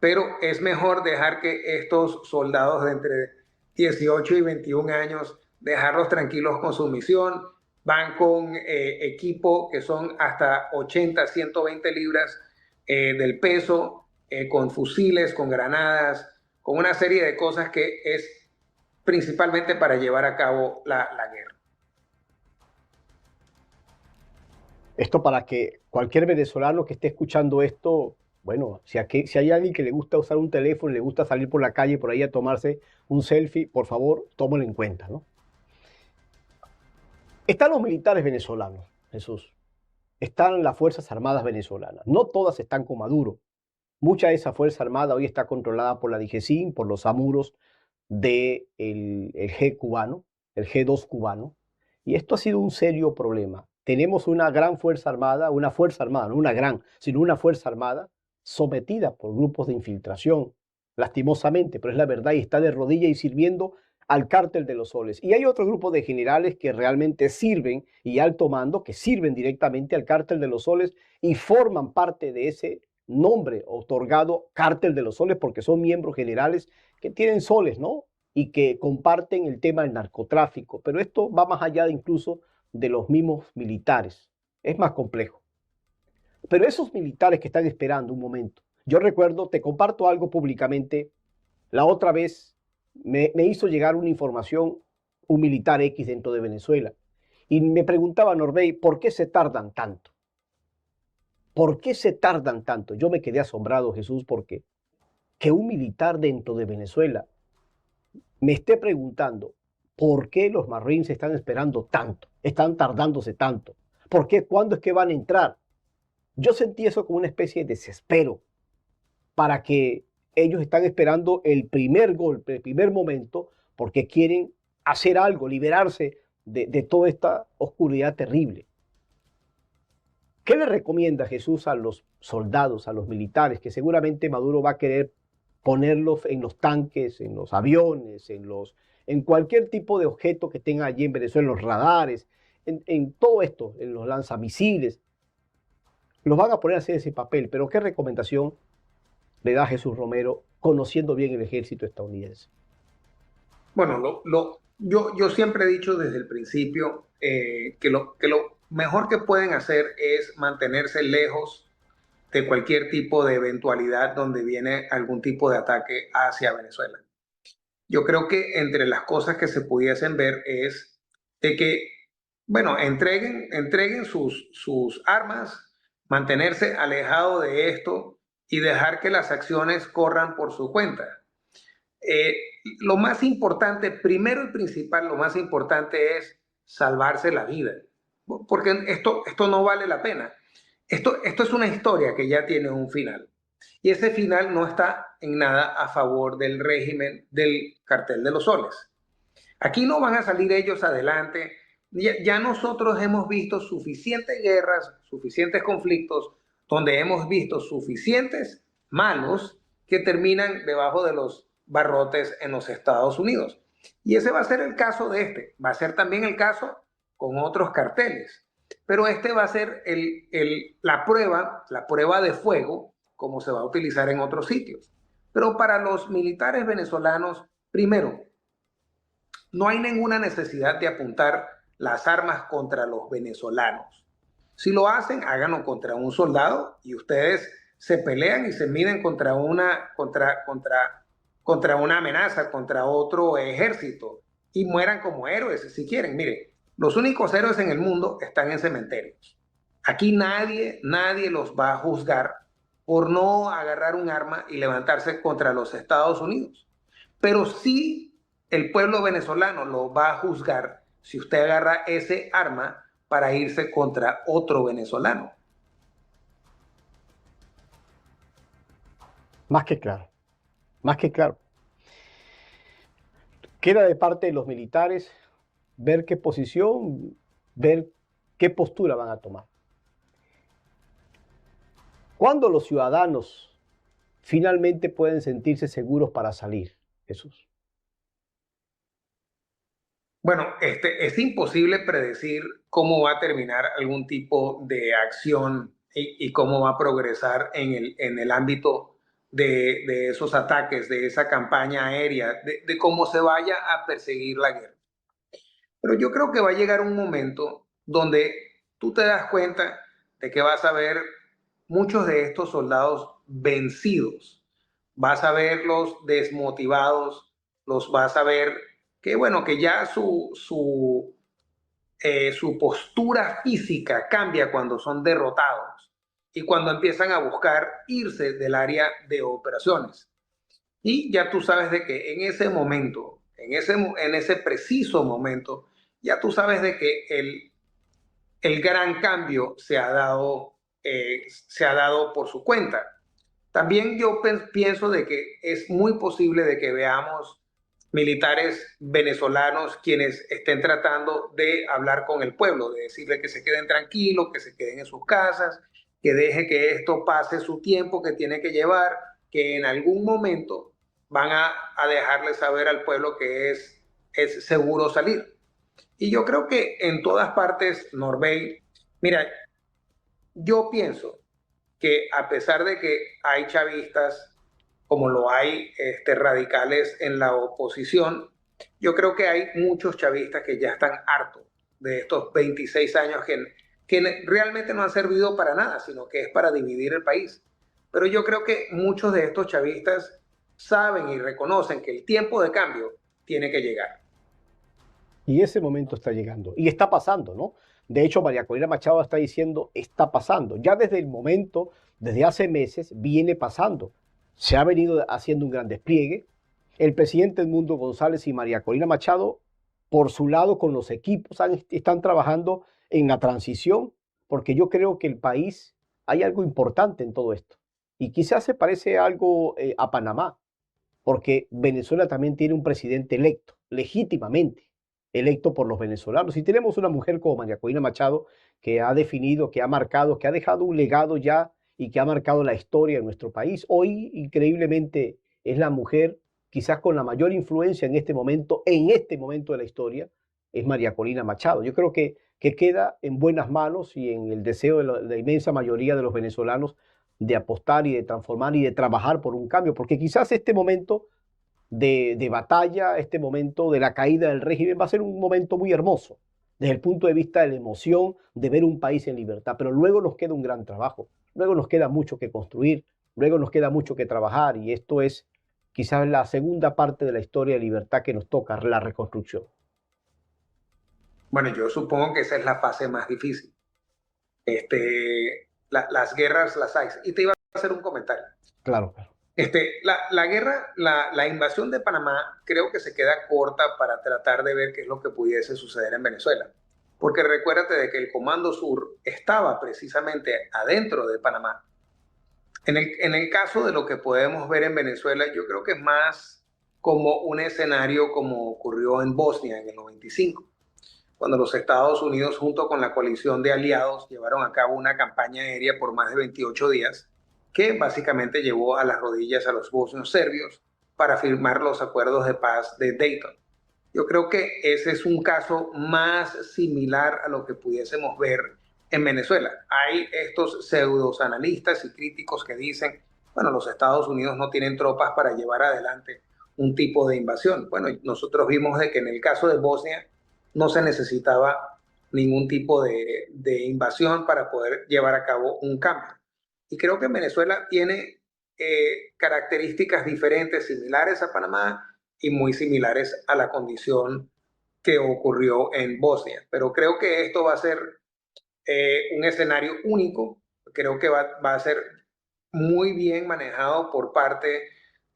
pero es mejor dejar que estos soldados de entre 18 y 21 años, dejarlos tranquilos con su misión. Van con equipo que son hasta 80, 120 libras del peso, con fusiles, con granadas, con una serie de cosas que es principalmente para llevar a cabo la guerra. Esto para que cualquier venezolano que esté escuchando esto, bueno, si hay alguien que le gusta usar un teléfono, le gusta salir por la calle por ahí a tomarse un selfie, por favor, tómenlo en cuenta, ¿no? Están los militares venezolanos, Jesús. Están las Fuerzas Armadas venezolanas. No todas están con Maduro. Mucha de esa Fuerza Armada hoy está controlada por la DGCIN, por los amuros del G cubano, el G2 cubano. Y esto ha sido un serio problema. Tenemos una gran Fuerza Armada, no una gran, sino una Fuerza Armada sometida por grupos de infiltración, lastimosamente, pero es la verdad, y está de rodillas y sirviendo al cártel de los soles. Y hay otro grupo de generales que realmente sirven, y alto mando, que sirven directamente al cártel de los soles y forman parte de ese nombre otorgado cártel de los soles porque son miembros generales que tienen soles, ¿no? Y que comparten el tema del narcotráfico. Pero esto va más allá de incluso de los mismos militares. Es más complejo. Pero esos militares que están esperando un momento, yo recuerdo, te comparto algo públicamente, la otra vez me hizo llegar una información un militar X dentro de Venezuela y me preguntaba, Norbey, ¿por qué se tardan tanto? ¿Por qué se tardan tanto? Yo me quedé asombrado, Jesús, porque que un militar dentro de Venezuela me esté preguntando por qué los Marines están esperando tanto, están tardándose tanto, por qué, cuándo es que van a entrar. Yo sentí eso como una especie de desespero para que ellos están esperando el primer golpe, el primer momento, porque quieren hacer algo, liberarse de toda esta oscuridad terrible. ¿Qué le recomienda Jesús a los soldados, a los militares, que seguramente Maduro va a querer ponerlos en los tanques, en los aviones, en cualquier tipo de objeto que tenga allí en Venezuela, en los radares, en todo esto, en los lanzamisiles? Los van a poner a hacer ese papel, pero ¿qué recomendación le da Jesús Romero conociendo bien el ejército estadounidense? Bueno, yo siempre he dicho desde el principio que lo mejor que pueden hacer es mantenerse lejos de cualquier tipo de eventualidad donde viene algún tipo de ataque hacia Venezuela. Yo creo que entre las cosas que se pudiesen ver es de que, bueno, entreguen sus armas, mantenerse alejado de esto y dejar que las acciones corran por su cuenta. Eh, lo más importante, primero y principal, lo más importante es salvarse la vida, porque esto no vale la pena. Esto es una historia que ya tiene un final. Y ese final no está en nada a favor del régimen del cartel de los soles. Aquí no van a salir ellos adelante. Ya nosotros hemos visto suficientes guerras, suficientes conflictos, donde hemos visto suficientes malos que terminan debajo de los barrotes en los Estados Unidos. Y ese va a ser el caso de este. Va a ser también el caso con otros carteles. Pero este va a ser la prueba de fuego, como se va a utilizar en otros sitios. Pero para los militares venezolanos, primero, no hay ninguna necesidad de apuntar las armas contra los venezolanos. Si lo hacen, háganlo contra un soldado y ustedes se pelean y se miden contra una amenaza, contra otro ejército y mueran como héroes si quieren. Mire, los únicos héroes en el mundo están en cementerios. Aquí nadie los va a juzgar por no agarrar un arma y levantarse contra los Estados Unidos. Pero sí el pueblo venezolano lo va a juzgar si usted agarra ese arma para irse contra otro venezolano. Más que claro, más que claro. Queda de parte de los militares ver qué posición, ver qué postura van a tomar. ¿Cuándo los ciudadanos finalmente pueden sentirse seguros para salir, Jesús? Bueno, es imposible predecir cómo va a terminar algún tipo de acción y cómo va a progresar en el ámbito de esos ataques, de esa campaña aérea, de cómo se vaya a perseguir la guerra. Pero yo creo que va a llegar un momento donde tú te das cuenta de que vas a ver muchos de estos soldados vencidos, vas a verlos desmotivados, los vas a ver que, bueno, que ya su postura física cambia cuando son derrotados y cuando empiezan a buscar irse del área de operaciones. Y ya tú sabes de que en ese momento, en ese preciso momento, ya tú sabes de que el gran cambio se ha dado por su cuenta. También yo pienso de que es muy posible de que veamos militares venezolanos quienes estén tratando de hablar con el pueblo, de decirle que se queden tranquilos, que se queden en sus casas, que deje que esto pase su tiempo que tiene que llevar, que en algún momento van a dejarle saber al pueblo que es seguro salir. Y yo creo que en todas partes, Norbey, mira, yo pienso que a pesar de que hay chavistas, como lo hay radicales en la oposición, yo creo que hay muchos chavistas que ya están hartos de estos 26 años que realmente no han servido para nada, sino que es para dividir el país. Pero yo creo que muchos de estos chavistas saben y reconocen que el tiempo de cambio tiene que llegar. Y ese momento está llegando. Y está pasando, ¿no? De hecho, María Corina Machado está diciendo, está pasando. Ya desde el momento, desde hace meses, viene pasando. Se ha venido haciendo un gran despliegue. El presidente Edmundo González y María Corina Machado, por su lado, con los equipos, están trabajando en la transición, porque yo creo que el país, hay algo importante en todo esto. Y quizás se parece algo a Panamá, porque Venezuela también tiene un presidente electo, legítimamente electo por los venezolanos. Y tenemos una mujer como María Corina Machado que ha definido, que ha marcado, que ha dejado un legado ya y que ha marcado la historia en nuestro país. Hoy, increíblemente, es la mujer quizás con la mayor influencia en este momento de la historia, es María Corina Machado. Yo creo que queda en buenas manos y en el deseo de la inmensa mayoría de los venezolanos de apostar y de transformar y de trabajar por un cambio, porque quizás este momento de batalla, este momento de la caída del régimen va a ser un momento muy hermoso desde el punto de vista de la emoción de ver un país en libertad, pero luego nos queda un gran trabajo, luego nos queda mucho que construir, luego nos queda mucho que trabajar y esto es quizás la segunda parte de la historia de libertad que nos toca, la reconstrucción. Bueno, yo supongo que esa es la fase más difícil. Las guerras las hay. Y te iba a hacer un comentario. Claro, claro. La guerra, la invasión de Panamá creo que se queda corta para tratar de ver qué es lo que pudiese suceder en Venezuela. Porque recuérdate de que el Comando Sur estaba precisamente adentro de Panamá. En el caso de lo que podemos ver en Venezuela, yo creo que es más como un escenario como ocurrió en Bosnia en el 95, cuando los Estados Unidos junto con la coalición de aliados llevaron a cabo una campaña aérea por más de 28 días que básicamente llevó a las rodillas a los bosnios serbios para firmar los acuerdos de paz de Dayton. Yo creo que ese es un caso más similar a lo que pudiésemos ver en Venezuela. Hay estos pseudos analistas y críticos que dicen, bueno, los Estados Unidos no tienen tropas para llevar adelante un tipo de invasión. Bueno, nosotros vimos de que en el caso de Bosnia no se necesitaba ningún tipo de invasión para poder llevar a cabo un cambio. Y creo que Venezuela tiene características diferentes, similares a Panamá y muy similares a la condición que ocurrió en Bosnia. Pero creo que esto va a ser un escenario único, creo que va a ser muy bien manejado por parte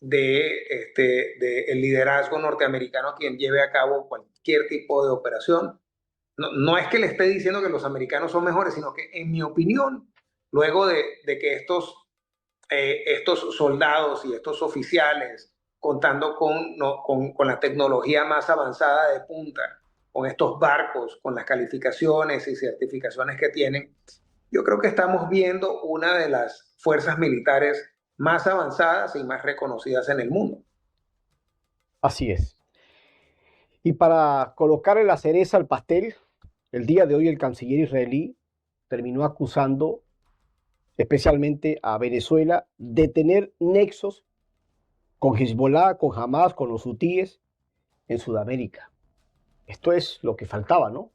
de el liderazgo norteamericano quien lleve a cabo cualquier tipo de operación. No, no es que le esté diciendo que los americanos son mejores, sino que en mi opinión, luego de que estos soldados y estos oficiales, contando no, con la tecnología más avanzada de punta, con estos barcos, con las calificaciones y certificaciones que tienen, yo creo que estamos viendo una de las fuerzas militares más avanzadas y más reconocidas en el mundo. Así es. Y para colocarle la cereza al pastel, el día de hoy el canciller israelí terminó acusando especialmente a Venezuela, de tener nexos con Hezbollah, con Hamas, con los hutíes en Sudamérica. Esto es lo que faltaba, ¿no?